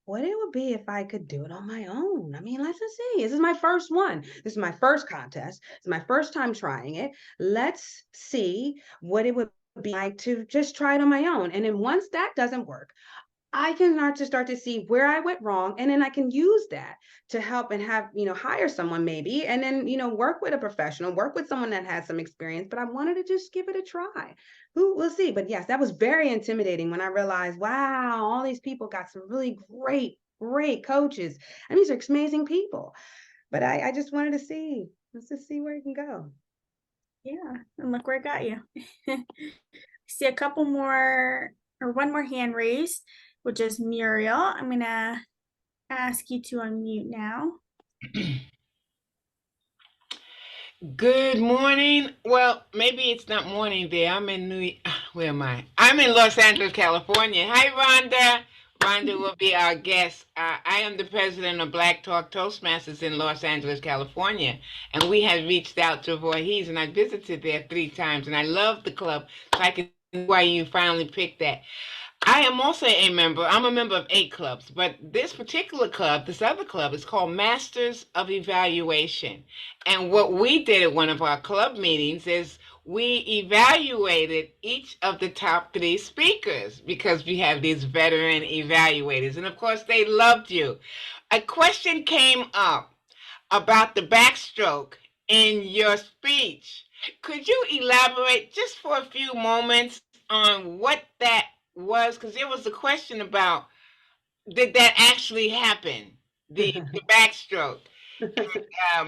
what it would be if I could do it on my own. I mean, let's just see. This is my first one. This is my first contest. It's my first time trying it. Let's see what it would be like to just try it on my own. And then once that doesn't work, I can start to see where I went wrong, and then I can use that to help and have, hire someone maybe, and then, work with a professional, work with someone that has some experience, but I wanted to just give it a try. We'll see. But yes, that was very intimidating when I realized, wow, all these people got some really great coaches, and these are amazing people. But I just wanted to see, let's just see where it can go. Yeah, and look where it got you. I see a couple more, or one more hand raised, which is Muriel. I'm gonna ask you to unmute now. Good morning. Well, maybe it's not morning there. I'm in where am I? I'm in Los Angeles, California. Hi, Rhonda. Rhonda will be our guest. I am the president of Black Talk Toastmasters in Los Angeles, California. And we have reached out to Voorhees, and I visited there 3 times. And I love the club, so I can see why you finally picked that. I am also a member. I'm a member of 8 clubs, but this particular club, this other club, is called Masters of Evaluation. And what we did at one of our club meetings is we evaluated each of the top 3 speakers, because we have these veteran evaluators. And of course, they loved you. A question came up about the backstroke in your speech. Could you elaborate just for a few moments on what that was? Because there was a question about, did that actually happen, the backstroke?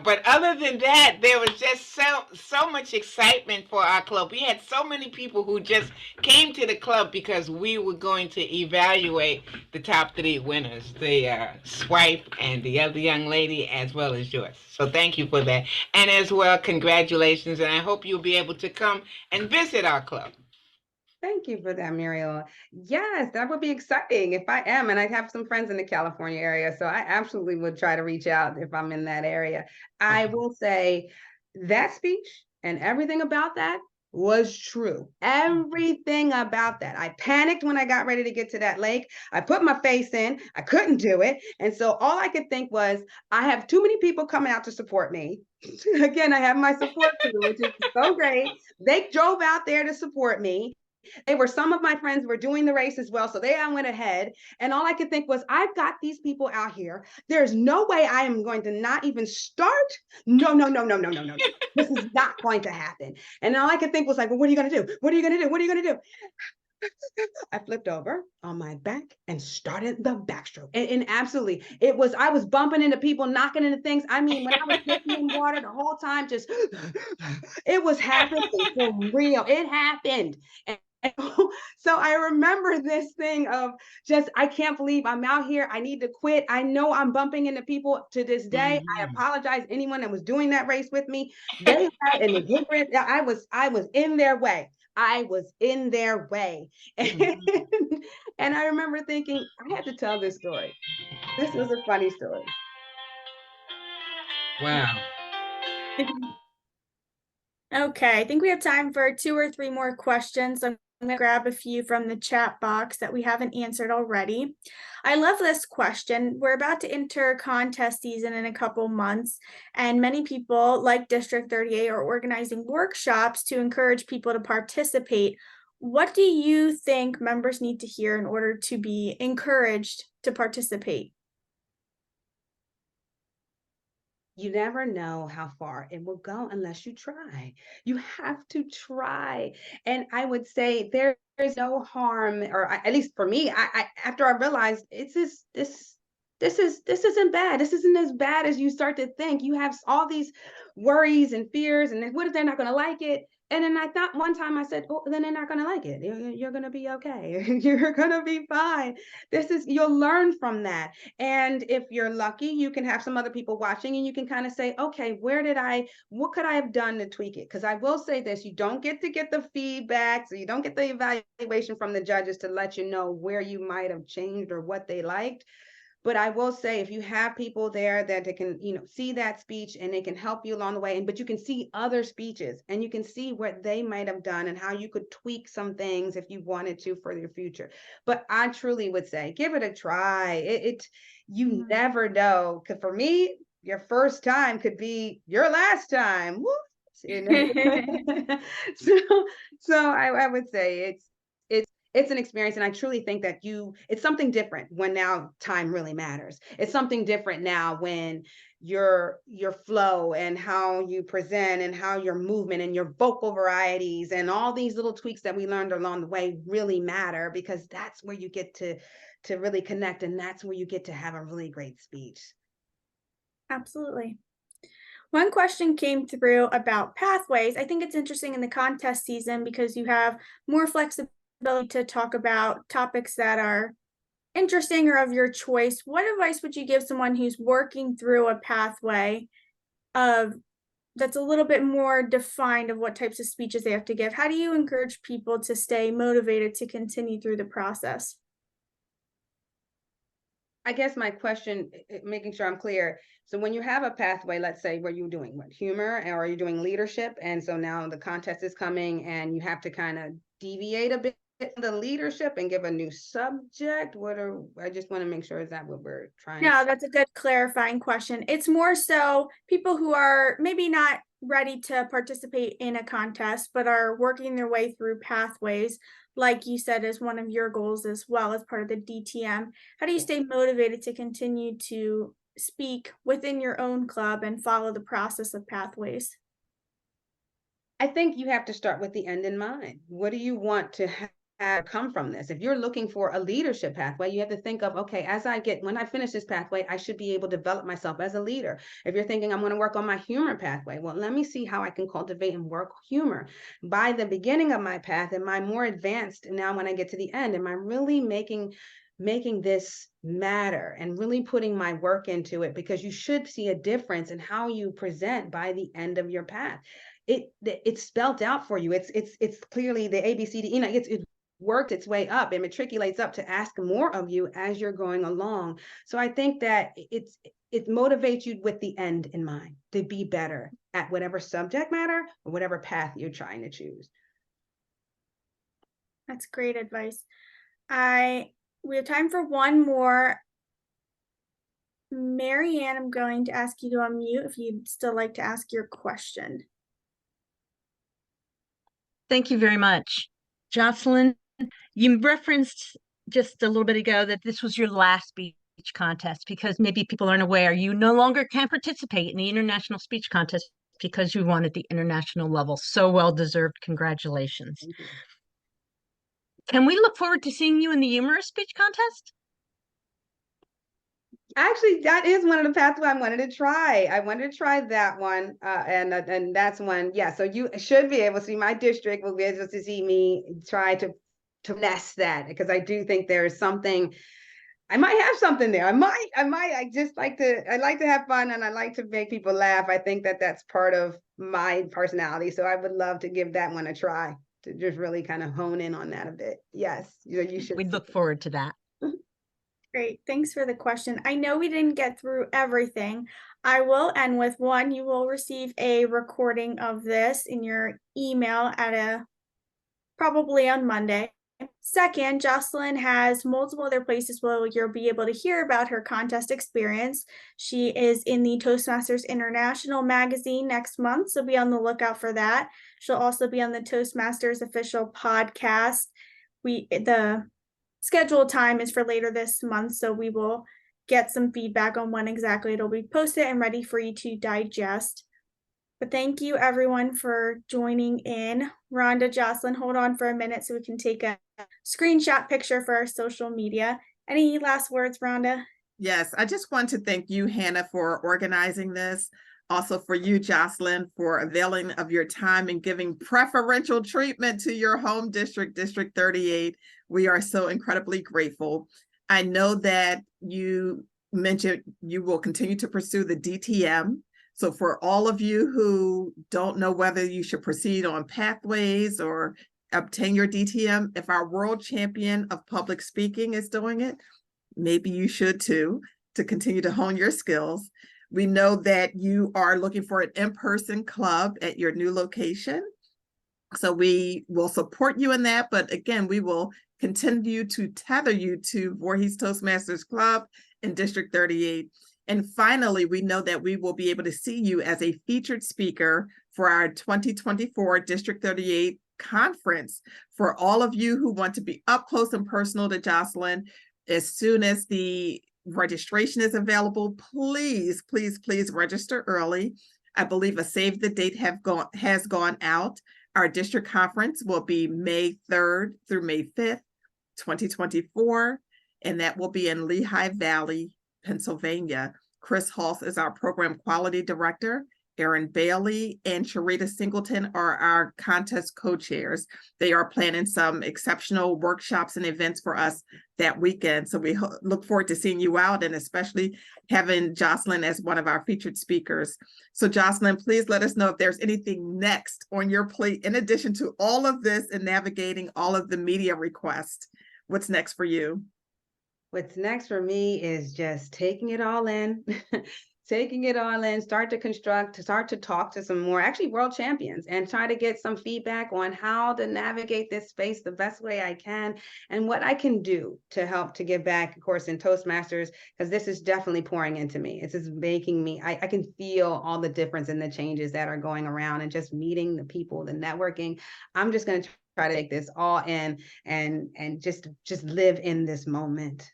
But other than that, there was just so much excitement for our club. We had so many people who just came to the club because we were going to evaluate the top 3 winners, the Swipe and the other young lady, as well as yours. So thank you for that. And as well, congratulations. And I hope you'll be able to come and visit our club. Thank you for that, Muriel. Yes, that would be exciting if I am. And I have some friends in the California area, so I absolutely would try to reach out if I'm in that area. I will say that speech and everything about that was true. Everything about that. I panicked when I got ready to get to that lake. I put my face in. I couldn't do it. And so all I could think was, I have too many people coming out to support me. Again, I have my support crew, which is so great. They drove out there to support me. Some of my friends were doing the race as well, so I went ahead, and all I could think was, I've got these people out here. There's no way I am going to not even start. No. This is not going to happen. And all I could think was like, well, what are you going to do? What are you going to do? What are you going to do? I flipped over on my back and started the backstroke. And absolutely, I was bumping into people, knocking into things. I mean, when I was dipping in water the whole time, just, it was happening for real. It happened. And so I remember this thing of just, I can't believe I'm out here. I need to quit. I know I'm bumping into people to this day. I apologize to anyone that was doing that race with me. They had an ignorant, I was in their way. I was in their way. And I remember thinking, I had to tell this story. This was a funny story. Wow. Okay, I think we have time for 2 or 3 more questions. I'm going to grab a few from the chat box that we haven't answered already. I love this question. We're about to enter contest season in a couple months, and many people, like District 38, are organizing workshops to encourage people to participate. What do you think members need to hear in order to be encouraged to participate? You never know how far it will go unless you try. You have to try. And I would say there is no harm, or at least for me, I after I realized this isn't bad. This isn't as bad as you start to think. You have all these worries and fears, and what if they're not going to like it? And then I thought one time I said, oh, then they're not going to like it. You're going to be okay. You're going to be fine. You'll learn from that. And if you're lucky, you can have some other people watching, and you can kind of say, okay, what could I have done to tweak it? Because I will say this, you don't get to get the feedback, so you don't get the evaluation from the judges to let you know where you might have changed or what they liked. But I will say, if you have people there that they can, see that speech and they can help you along the way, but you can see other speeches and you can see what they might have done and how you could tweak some things if you wanted to for your future. But I truly would say, give it a try. You never know. Because for me, your first time could be your last time. Woo! So I would say it's an experience, and I truly think that it's something different when now time really matters. It's something different now when your flow and how you present and how your movement and your vocal varieties and all these little tweaks that we learned along the way really matter, because that's where you get to really connect, and that's where you get to have a really great speech. Absolutely. One question came through about pathways. I think it's interesting in the contest season because you have more flexibility to talk about topics that are interesting or of your choice. What advice would you give someone who's working through a pathway that's a little bit more defined of what types of speeches they have to give? How do you encourage people to stay motivated to continue through the process? I guess my question, making sure I'm clear. So when you have a pathway, let's say where you're doing what, humor, or are you doing leadership? And so now the contest is coming and you have to kind of deviate a bit from the leadership and give a new subject. I just want to make sure, is that what we're trying No, to? that's a good clarifying question. It's more so people who are maybe not ready to participate in a contest, but are working their way through pathways, like you said, is one of your goals as well as part of the DTM. How do you stay motivated to continue to speak within your own club and follow the process of pathways? I think you have to start with the end in mind. What do you want to have come from this? If you're looking for a leadership pathway, you have to think of, okay, when I finish this pathway, I should be able to develop myself as a leader. If you're thinking I'm going to work on my humor pathway, well, let me see how I can cultivate and work humor. By the beginning of my path, am I more advanced? Now, when I get to the end, am I really making this matter and really putting my work into it? Because you should see a difference in how you present by the end of your path. It's spelled out for you. It's clearly the ABCD. It's worked its way up. It matriculates up to ask more of you as you're going along. So I think that it motivates you with the end in mind, to be better at whatever subject matter or whatever path you're trying to choose. That's great advice. We have time for one more. Marianne, I'm going to ask you to unmute if you'd still like to ask your question. Thank you very much. Jocelyn, you referenced just a little bit ago that this was your last speech contest, because maybe people aren't aware, you no longer can participate in the international speech contest because you won at the international level. So well deserved. Congratulations. Thank you. Can we look forward to seeing you in the humorous speech contest? Actually, that is one of the pathways I wanted to try. I wanted to try that one, and that's one. Yeah, so you should be able to see, my district will be able to see me try to nest that, because I do think there is something. I might have something there. I might. I like to have fun, and I like to make people laugh. I think that that's part of my personality. So I would love to give that one a try, to just really kind of hone in on that a bit. Yes, you should. We'd look forward to that. Great. Thanks for the question. I know we didn't get through everything. I will end with one. You will receive a recording of this in your email probably on Monday. Second, Jocelyn has multiple other places where you'll be able to hear about her contest experience. She is in the Toastmasters International magazine next month, so be on the lookout for that. She'll also be on the Toastmasters official podcast. The scheduled time is for later this month, so we will get some feedback on when exactly it'll be posted and ready for you to digest. But thank you everyone for joining in. Rhonda, Jocelyn, hold on for a minute so we can take a screenshot picture for our social media. Any last words, Rhonda? Yes, I just want to thank you, Hannah, for organizing this. Also for you, Jocelyn, for availing of your time and giving preferential treatment to your home district, District 38. We are so incredibly grateful. I know that you mentioned you will continue to pursue the DTM. So for all of you who don't know whether you should proceed on pathways or obtain your DTM, if our world champion of public speaking is doing it, maybe you should too. to continue to hone your skills. We know that you are looking for an in-person club at your new location. So we will support you in that. But again, we will continue to tether you to Voorhees Toastmasters Club in District 38. And finally, we know that we will be able to see you as a featured speaker for our 2024 District 38 conference. For all of you who want to be up close and personal to Jocelyn, as soon as the registration is available, please, please, please register early. I believe a save the date has gone out. Our district conference will be May 3rd through May 5th, 2024, and that will be in Lehigh Valley, Pennsylvania. Chris Hulse is our program quality director. Erin Bailey and Sharita Singleton are our contest co-chairs. They are planning some exceptional workshops and events for us that weekend. So we look forward to seeing you out, and especially having Jocelyn as one of our featured speakers. So Jocelyn, please let us know if there's anything next on your plate, in addition to all of this and navigating all of the media requests. What's next for you? What's next for me is just taking it all in, taking it all in, start to talk to some more actually world champions and try to get some feedback on how to navigate this space the best way I can and what I can do to help to give back, of course, in Toastmasters, because this is definitely pouring into me. It's just making me, I can feel all the difference in the changes that are going around and just meeting the people, the networking. I'm just going to try to take this all in and just live in this moment.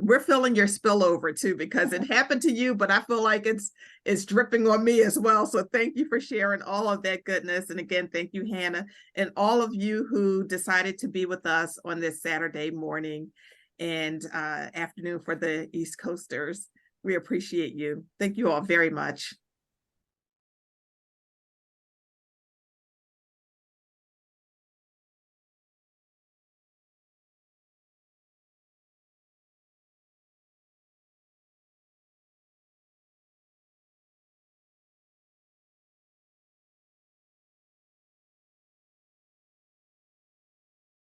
We're feeling your spillover too, because it happened to you, but I feel like it's dripping on me as well. So thank you for sharing all of that goodness. And again, thank you, Hannah, and all of you who decided to be with us on this Saturday morning and afternoon for the East Coasters. We appreciate you. Thank you all very much.